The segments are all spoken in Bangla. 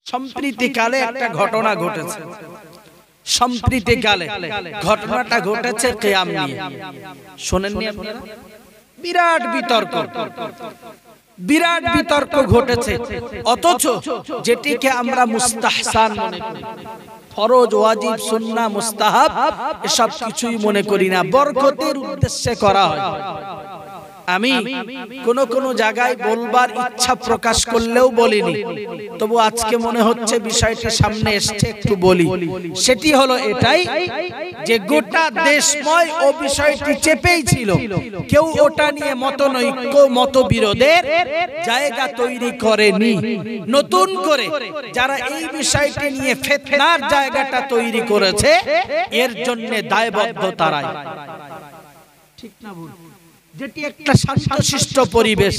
সম্প্রীতিকালে একটা ঘটনা ঘটেছে। সম্প্রীতিকালে ঘটনাটা ঘটেছে কিয়াম নিয়ে। শোনেননি আপনারা? বিরাট বিতর্ক ঘটেছে। অথচ যেটিকে আমরা মুস্তাহসান মনে করি, ফরজ, ওয়াজিব, সুন্নাহ, মুস্তাহাব এসব কিছুই মনে করি না, বরকতের উদ্দেশ্যে করা হয়। আমি কোন জায়গায় বলবার ইচ্ছা প্রকাশ করলেও বলিনি, তবু আজকে মনে হচ্ছে বিষয়টি সামনে এসছে, একটু বলি। সেটি হলো এটাই যে গোটা দেশময় ও বিষয়টি চেপেই ছিল। কেউ ওটা নিয়ে মতনৈক্য, মতবিরোধের জায়গা তৈরি করেনি। নতুন করে যারা এই বিষয়টি নিয়ে ফিতনার জায়গাটা তৈরি করেছে, এর জন্য দায়বদ্ধ তারাই। ঠিক না ভুল? যেটি একটা শান্তশিষ্ট পরিবেশ,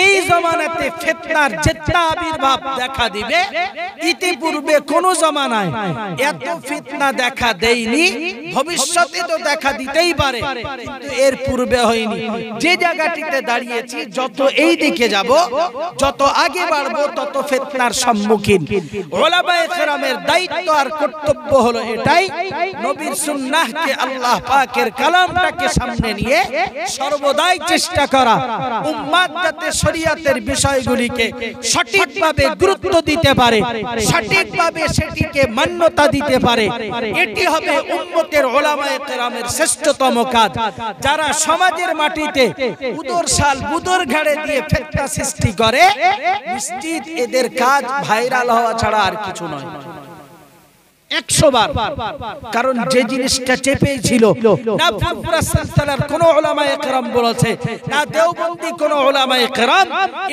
এই জমানাতে ফিতনার যেটা আবির্ভাব দেখা দিবে, ইতিপূর্বে কোন জমানায় এত ফিতনা দেখা দেয়নি। ভবিষ্যতে তো দেখা দিতেই পারে, কিন্তু এর পূর্বে হয়নি। যে জায়গাটিতে দাঁড়িয়েছি, যত এই দিকে যাব, যত আগে বাড়বো, তত ফিতনার সম্মুখীন। উলামায়ে কেরামের দায়িত্ব আর কর্তব্য হলো এটাই, নবীর সুন্নাহকে, আল্লাহ পাকের কালামটাকে সামনে নিয়ে সর্বদাই চেষ্টা করা, উম্মাত যাতে শরীয়তের বিষয়গুলিকে সঠিকভাবে গুরুত্ব দিতে পারে, সঠিকভাবে সেটিকে মান্যতা দিতে পারে। এটি হবে উম্মতের উলামায়ে কেরামের শ্রেষ্ঠতম কাজ। যারা সমাজের মাটিতে উদরশাল বুদর ঘাড়ে দিয়ে ফিতনা সৃষ্টি করে, নিশ্চিত এদের কাজ ভাইরাল হওয়া ছাড়া আর কিছু নয়। 100 বার। কারণ যে জিনিসটা চেপেই ছিল, না ফুরফুরা সিলসিলার কোন উলামায়ে কেরাম বলেছে, না দেওবন্দি কোন উলামায়ে কেরাম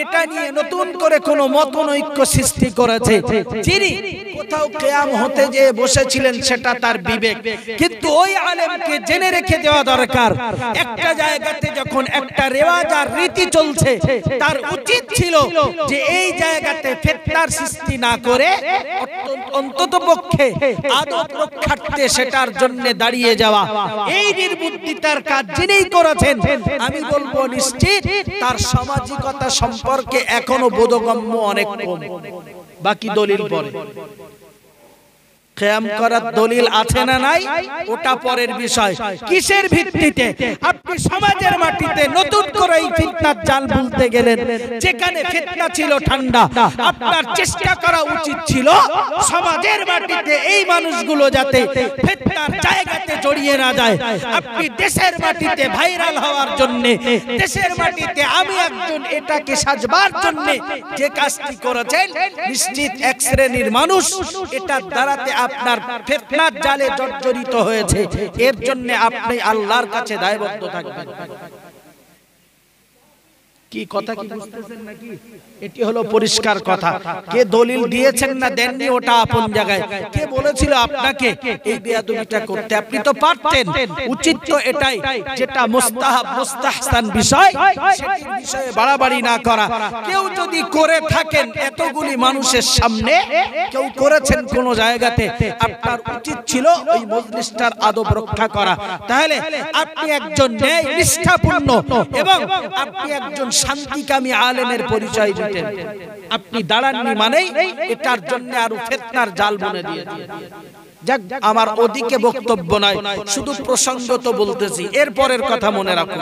এটা নিয়ে নতুন করে কোন মতনৈক্য সৃষ্টি করেছে। যিনি কোথাও কিয়াম হতে যে বসেছিলেন সেটা তার বিবেক, কিন্তু ওই আলেমকে জেনে রেখে দেওয়া দরকার, একটা জায়গাতে যখন একটা রেওয়াজ আর রীতি চলছে, তার উচিত ছিল যে এই জায়গাতে ফিতনার সৃষ্টি না করে অন্ততপক্ষে আদব রক্ষার্থে সেটার জন্য দাঁড়িয়ে যাওয়া। এই নির্বুদ্ধিতার কাজ যিনি করেছেন, আমি বলবো নিশ্চিত তার সামাজিকতা সম্পর্কে এখনো বোধগম্য অনেক কম। বাকি দলিল পরে, কিয়াম করার দলিল আছে না নাই ওটা পরের বিষয়। কিসের ভিত্তিতে আপনি সমাজের মাটিতে নতুন করে এই ফিতনার জাল বুনতে গেলেন? যেখানে ফিতনা ছিল ঠান্ডা, আপনার চেষ্টা করা উচিত ছিল সমাজের মাটিতে এই মানুষগুলো যাতে ফিতনার জায়গাতে জড়িয়ে না যায়। আপনি দেশের মাটিতে ভাইরাল হওয়ার জন্য, দেশের মাটিতে আমি একজন এটাকে সাজবার জন্য যে কাজটি করেছেন, নিশ্চিত এক শ্রেণীর মানুষ এটার দ্বারাতে আপনার ফিতনার জালে জর্জরিত হয়েছে। এর জন্য আপনি আল্লাহর কাছে দায়বদ্ধ থাকবেন। কি কথা কি বুঝতেছেন নাকি? এটি হলো পরিষ্কার কথা। কে দলিল দিয়েছেন না দেননি ওটা আপন জায়গায়। কে বলেছিল আপনাকে এই বেয়াদবিটা করতে? আপনি তো পারতেন। উচিত তো এটাই, যেটা মুস্তাহাব, মুস্তাহসান বিষয়, সেটির বিষয়ে বাড়াবাড়ি না করা। কেউ যদি করে থাকেন এতগুলি মানুষের সামনে, কেউ করেছেন কোন জায়গাতে, আপনার উচিত ছিল ওই মজলিসটার আদব রক্ষা করা। তাহলে আপনি একজন ন্যায় নিষ্ঠাপূর্ণ এবং আপনি একজন শান্তিকামী আলেমের পরিচয় দিতেন। আপনি দাঁড়াননি মানেই এটার জন্য আরো ফিতনার জাল বুনে দিয়েছেন। যাক, আমার ওদিকে বক্তব্য নয়, শুধু প্রসঙ্গত বলতেছি। এরপরের কথা মনে রাখুন।